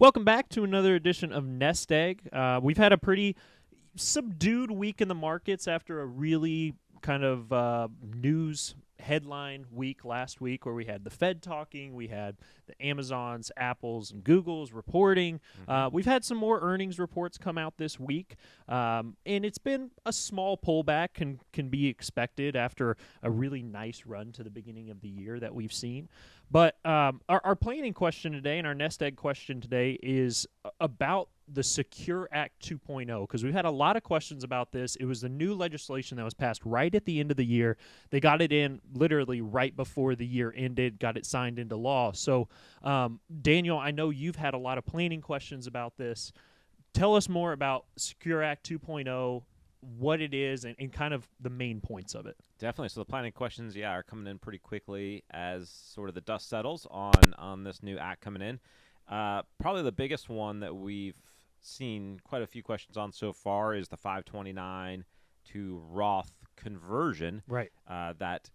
Welcome back to another edition of Nest Egg. We've had a pretty subdued week in the markets after a really kind of news headline week last week where we had the Fed talking, we had the Amazons, Apples, and Googles reporting. We've had some more earnings reports come out this week, and it's been a small pullback can be expected after a really nice run to the beginning of the year that we've seen. But our planning question today and our nest egg question today is about the Secure Act 2.0, because we've had a lot of questions about this. It was the new legislation that was passed right at the end of the year. They got it in literally right before the year ended, got it signed into law. So, Daniel, I know you've had a lot of planning questions about this. Tell us more about Secure Act 2.0, what it is, and kind of the main points of it. Definitely. So the planning questions, are coming in pretty quickly as sort of the dust settles on this new act coming in. Probably the biggest one that we've seen quite a few questions on so far is the 529 to Roth conversion. Right. That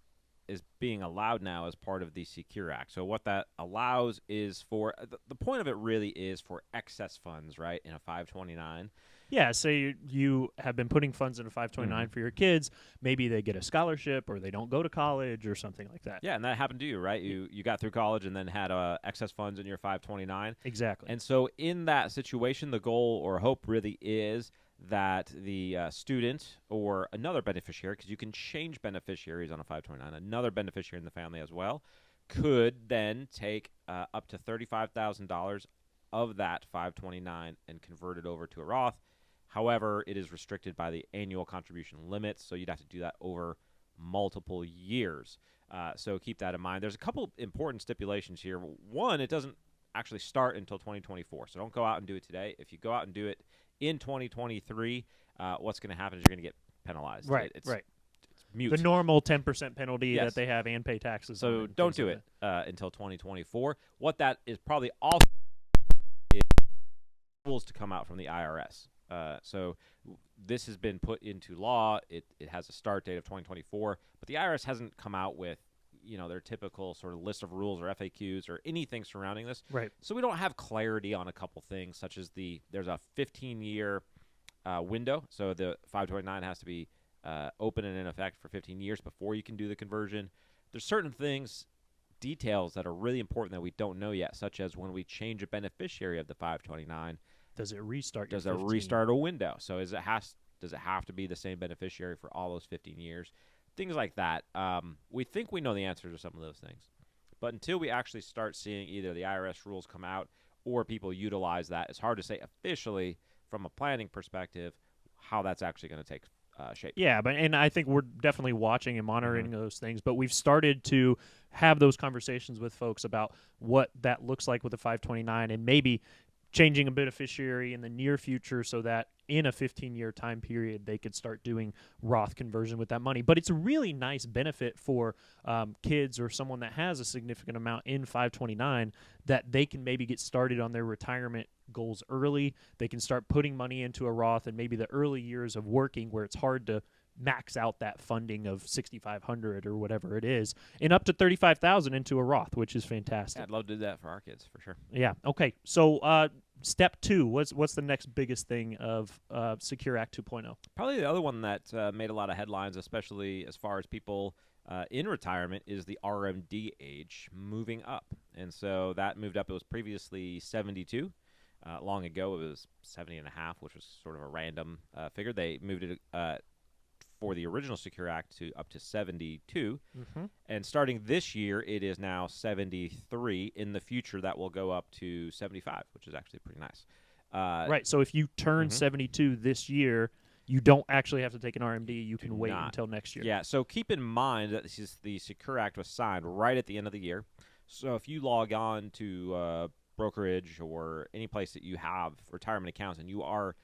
is being allowed now as part of the Secure Act. So what that allows is for the point of it really is for excess funds, right, in a 529. Yeah, say you have been putting funds in a 529 for your kids. Maybe they get a scholarship or they don't go to college or something like that. Yeah, and that happened to you, right? You got through college and then had excess funds in your 529. Exactly. And so in that situation, the goal or hope really is that the student or another beneficiary, because you can change beneficiaries on a 529, another beneficiary in the family as well, could then take up to $35,000 of that 529 and convert it over to a Roth. However, it is restricted by the annual contribution limits, so you'd have to do that over multiple years. So keep that in mind. There's a couple important stipulations here. One, it doesn't actually start until 2024, so don't go out and do it today. If you go out and do it in 2023, what's going to happen is you're going to get penalized. Right, It's mute. The normal 10% penalty that they have and pay taxes. So don't do it until 2024. What that is probably also is rules to come out from the IRS. So this has been put into law. It has a start date of 2024, but the IRS hasn't come out with their typical sort of list of rules or FAQs or anything surrounding this. Right. So we don't have clarity on a couple things, such as there's a 15-year window. So the 529 has to be open and in effect for 15 years before you can do the conversion. There's certain things, details that are really important that we don't know yet, such as when we change a beneficiary of the 529. Does it restart? Does it restart a window? So does it have to be the same beneficiary for all those 15 years? Things like that. We think we know the answers to some of those things. But until we actually start seeing either the IRS rules come out or people utilize that, it's hard to say officially from a planning perspective how that's actually going to take shape. Yeah, and I think we're definitely watching and monitoring those things. But we've started to have those conversations with folks about what that looks like with the 529 and maybe changing a beneficiary in the near future so that in a 15-year time period they could start doing Roth conversion with that money. But it's a really nice benefit for kids or someone that has a significant amount in 529 that they can maybe get started on their retirement goals early. They can start putting money into a Roth in maybe the early years of working where it's hard to max out that funding of $6,500 or whatever it is, and up to $35,000 into a Roth, which is fantastic. Yeah, I'd love to do that for our kids for sure. Yeah. Okay. So step two, what's the next biggest thing of Secure Act 2.0? Probably the other one that made a lot of headlines, especially as far as people in retirement, is the RMD age moving up. And so that moved up. It was previously 72. Long ago, it was 70 and a half, which was sort of a random figure. They moved it for the original Secure Act to up to 72. And starting this year, it is now 73. In the future, that will go up to 75, which is actually pretty nice. Right. So if you turn 72 this year, you don't actually have to take an RMD. You can wait until next year. Yeah. So keep in mind that the Secure Act was signed right at the end of the year. So if you log on to brokerage or any place that you have retirement accounts and you are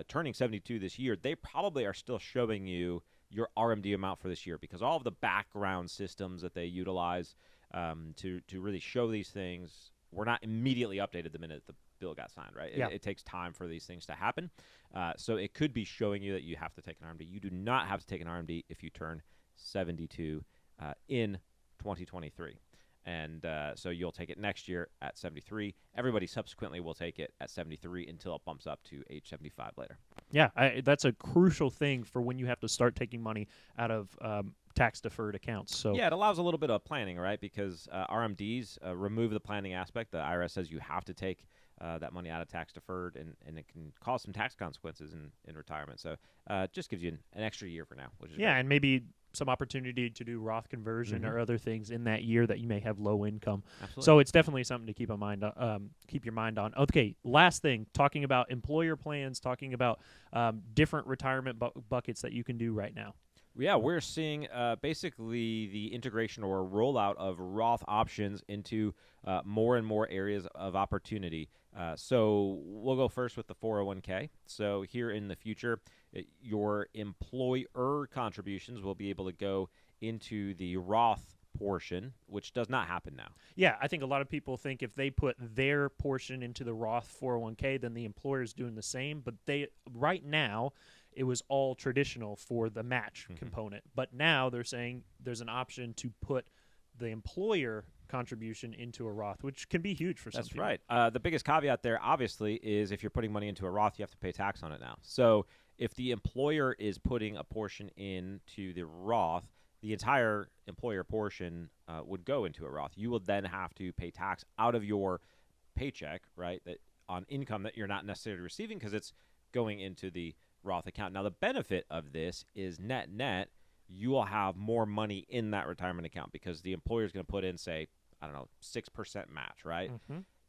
turning 72 this year, they probably are still showing you your RMD amount for this year because all of the background systems that they utilize to really show these things were not immediately updated the minute the bill got signed, right? Yeah. It takes time for these things to happen. So it could be showing you that you have to take an RMD. You do not have to take an RMD if you turn 72 in 2023. And so you'll take it next year at 73. Everybody subsequently will take it at 73 until it bumps up to age 75 later. Yeah, that's a crucial thing for when you have to start taking money out of tax-deferred accounts. So yeah, it allows a little bit of planning, right? Because RMDs remove the planning aspect. The IRS says you have to take that money out of tax-deferred, and it can cause some tax consequences in retirement. So it just gives you an extra year for now, which is yeah, great. and maybe some opportunity to do Roth conversion or other things in that year that you may have low income. Absolutely. So it's definitely something to keep in mind. Keep your mind on. Okay, last thing, talking about employer plans, talking about different retirement buckets that you can do right now. Yeah, we're seeing basically the integration or rollout of Roth options into more and more areas of opportunity. So we'll go first with the 401k. So here in the future, your employer contributions will be able to go into the Roth portion, which does not happen now. Yeah, I think a lot of people think if they put their portion into the Roth 401k, then the employer's doing the same. But right now, it was all traditional for the match component. But now they're saying there's an option to put the employer contribution into a Roth, which can be huge for some people. That's right. The biggest caveat there, obviously, is if you're putting money into a Roth, you have to pay tax on it now. So if the employer is putting a portion into the Roth, the entire employer portion would go into a Roth. You will then have to pay tax out of your paycheck, right, that on income that you're not necessarily receiving because it's going into the Roth account. Now, the benefit of this is net, you will have more money in that retirement account because the employer is going to put in, say, 6% match, right?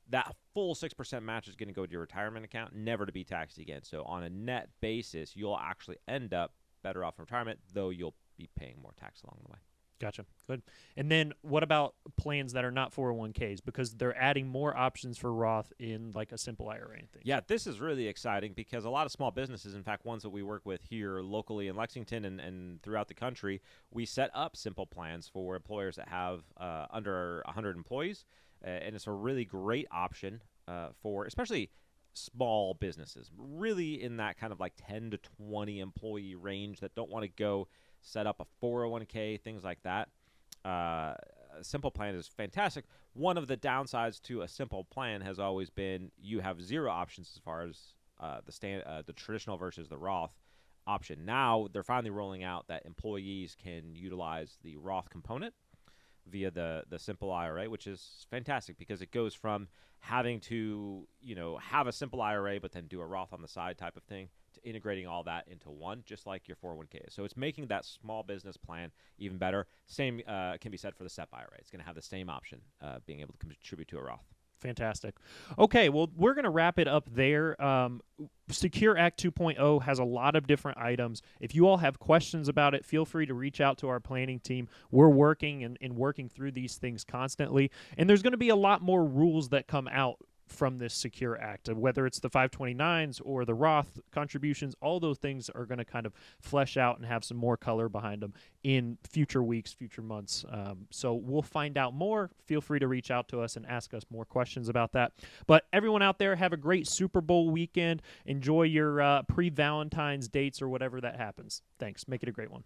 That full 6% match is going to go to your retirement account, never to be taxed again. So on a net basis, you'll actually end up better off in retirement, though you'll be paying more tax along the way. Gotcha. Good. And then what about plans that are not 401ks? Because they're adding more options for Roth in like a simple IRA and things. Yeah, this is really exciting because a lot of small businesses, in fact, ones that we work with here locally in Lexington and throughout the country, we set up simple plans for employers that have under 100 employees. And it's a really great option for especially small businesses, really in that kind of like 10 to 20 employee range that don't want to go set up a 401k, things like that. A simple plan is fantastic. One of the downsides to a simple plan has always been you have zero options as far as the traditional versus the Roth option. Now they're finally rolling out that employees can utilize the Roth component via the simple IRA, which is fantastic because it goes from having to have a simple IRA but then do a Roth on the side type of thing to integrating all that into one, just like your 401k. So it's making that small business plan even better. Same can be said for the SEP IRA. It's going to have the same option, being able to contribute to a Roth. Fantastic. Okay, well, we're going to wrap it up there. Secure Act 2.0 has a lot of different items. If you all have questions about it, feel free to reach out to our planning team. We're working and working through these things constantly, and there's going to be a lot more rules that come out from this Secure Act, whether it's the 529s or the Roth contributions. All those things are going to kind of flesh out and have some more color behind them in future weeks, future months. So we'll find out more. Feel free to reach out to us and ask us more questions about that. But everyone out there, have a great Super Bowl weekend. Enjoy your pre-Valentine's dates or whatever that happens. Thanks. Make it a great one.